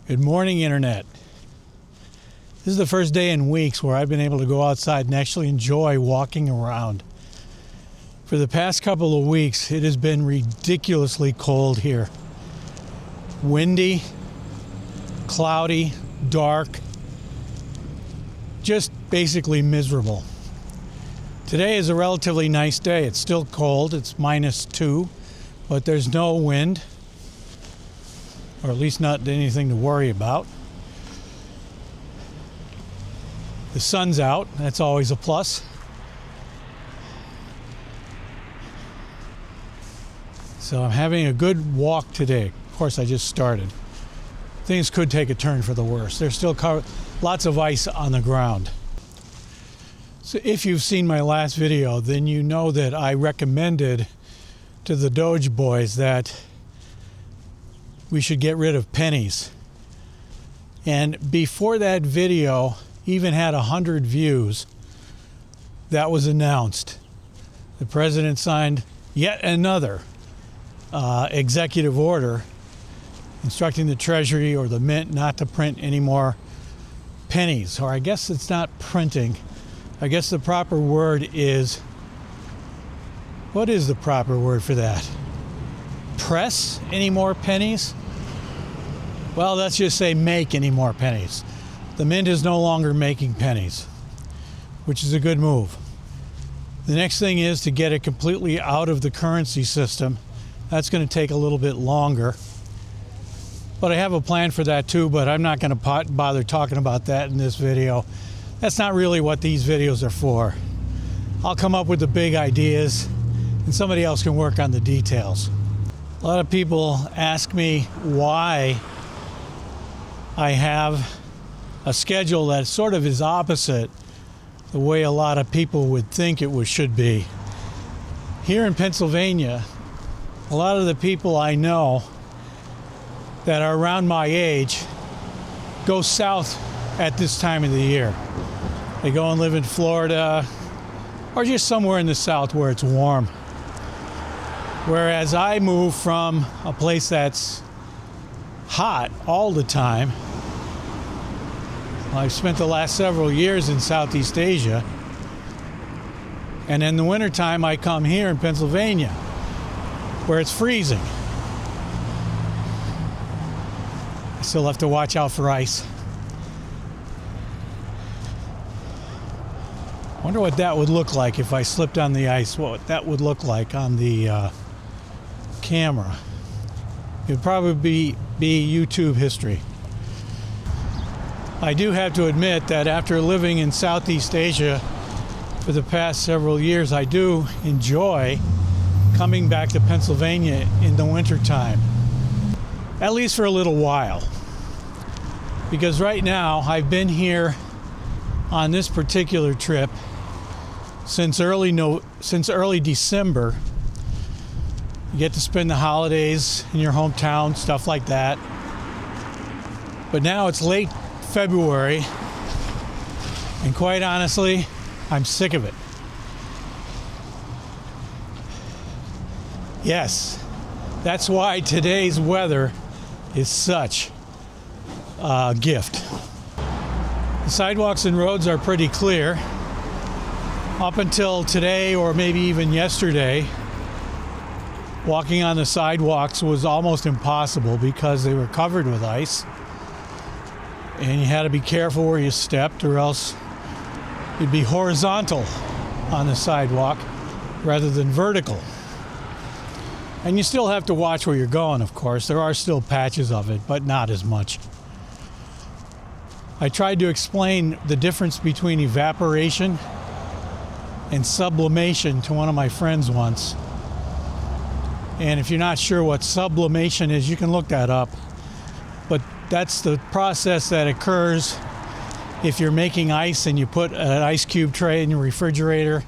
Good morning, Internet. This is the first day in weeks where I've been able to go outside and actually enjoy walking around. For the past couple of weeks, it has been ridiculously cold here. Windy, cloudy, dark, just basically miserable. Today is a relatively nice day. It's still cold, it's -2, but there's no wind, or at least not anything to worry about. The sun's out, that's always a plus. So I'm having a good walk today. Of course, I just started. Things could take a turn for the worse. There's still lots of ice on the ground. So if you've seen my last video, then you know that I recommended to the Doge boys that we should get rid of pennies. And before that video even had 100 views, that was announced. The president signed yet another executive order instructing the Treasury or the Mint not to print any more pennies. Or I guess it's not printing. I guess the proper word is, what is the proper word for that? Press any more pennies? Well, let's just say make any more pennies. The Mint is no longer making pennies, which is a good move. The next thing is to get it completely out of the currency system. That's going to take a little bit longer. But I have a plan for that too, but I'm not going to bother talking about that in this video. That's not really what these videos are for. I'll come up with the big ideas and somebody else can work on the details. A lot of people ask me why I have a schedule that sort of is opposite the way a lot of people would think it should be. Here in Pennsylvania, a lot of the people I know that are around my age go south at this time of the year. They go and live in Florida or just somewhere in the south where it's warm. Whereas I move from a place that's hot all the time. I've spent the last several years in Southeast Asia. And in the wintertime, I come here in Pennsylvania where it's freezing. I still have to watch out for ice. I wonder what that would look like if I slipped on the ice, what that would look like on the camera. It would probably be YouTube history. I do have to admit that after living in Southeast Asia for the past several years, I do enjoy coming back to Pennsylvania in the wintertime, at least for a little while. Because right now, I've been here on this particular trip since early December. You get to spend the holidays in your hometown, stuff like that. But now it's late February, and quite honestly, I'm sick of it. Yes, that's why today's weather is such a gift. The sidewalks and roads are pretty clear. Up until today, or maybe even yesterday, walking on the sidewalks was almost impossible because they were covered with ice. And you had to be careful where you stepped, or else you'd be horizontal on the sidewalk rather than vertical. And you still have to watch where you're going, of course. There are still patches of it, but not as much. I tried to explain the difference between evaporation and sublimation to one of my friends once. And if you're not sure what sublimation is, you can look that up. But that's the process that occurs if you're making ice and you put an ice cube tray in your refrigerator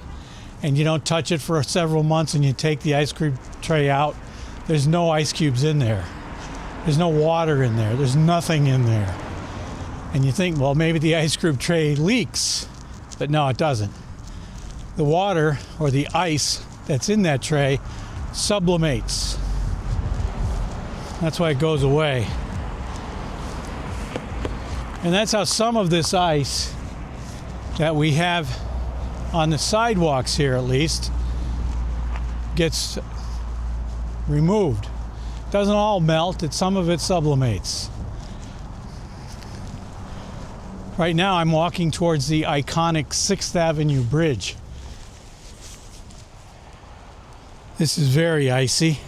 and you don't touch it for several months and you take the ice cube tray out. There's no ice cubes in there. There's no water in there. There's nothing in there. And you think, well, maybe the ice cube tray leaks. But no, it doesn't. The water or the ice that's in that tray sublimates. That's why it goes away. And that's how some of this ice that we have on the sidewalks here, at least, gets removed. Doesn't all melt, some of it sublimates. Right now I'm walking towards the iconic 6th Avenue Bridge. This is very icy.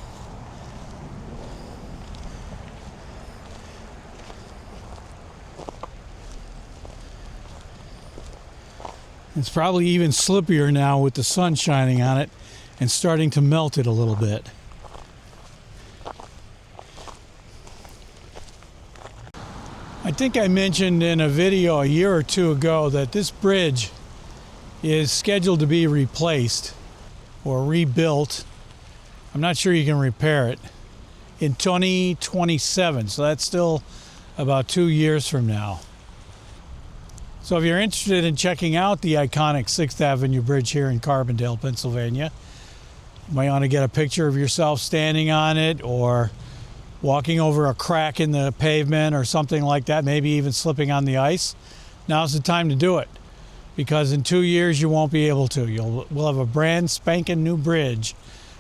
It's probably even slippier now with the sun shining on it and starting to melt it a little bit. I think I mentioned in a video a year or two ago that this bridge is scheduled to be replaced or rebuilt. I'm not sure you can repair it in 2027, so that's still about 2 years from now. So if you're interested in checking out the iconic 6th Avenue Bridge here in Carbondale, Pennsylvania, you might want to get a picture of yourself standing on it or walking over a crack in the pavement or something like that, maybe even slipping on the ice. Now's the time to do it, because in 2 years you won't be able to. We'll have a brand spanking new bridge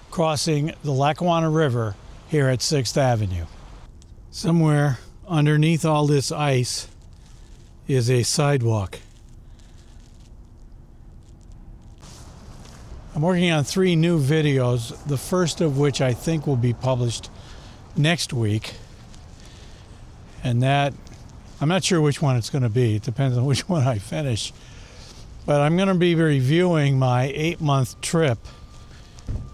crossing the Lackawanna River here at 6th Avenue. Somewhere underneath all this ice is a sidewalk. I'm working on 3 new videos, the first of which I think will be published next week. And that, I'm not sure which one it's going to be. It depends on which one I finish. But I'm going to be reviewing my 8-month trip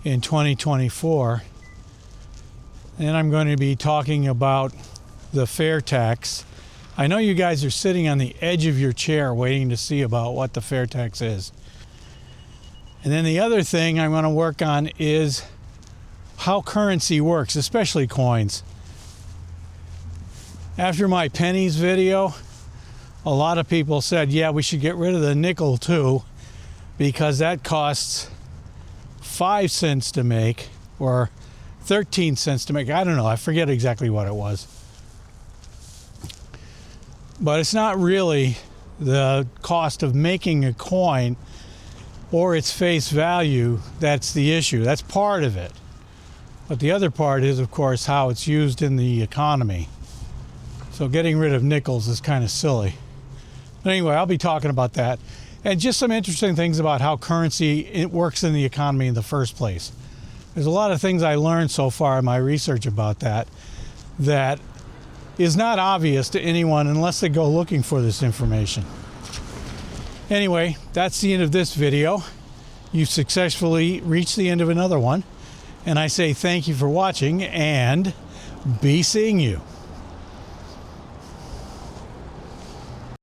in 2024. And I'm going to be talking about the fare tax. I know you guys are sitting on the edge of your chair waiting to see about what the fare tax is. And then the other thing I'm going to work on is how currency works, especially coins. After my pennies video, a lot of people said, yeah, we should get rid of the nickel too, because that costs 5 cents to make or 13 cents to make. I don't know, I forget exactly what it was. But it's not really the cost of making a coin or its face value that's the issue. That's part of it. But the other part is, of course, how it's used in the economy. So getting rid of nickels is kind of silly. But anyway, I'll be talking about that. And just some interesting things about how currency works in the economy in the first place. There's a lot of things I learned so far in my research about that that is not obvious to anyone unless they go looking for this information. Anyway, that's the end of this video. You've successfully reached the end of another one. And I say thank you for watching and be seeing you.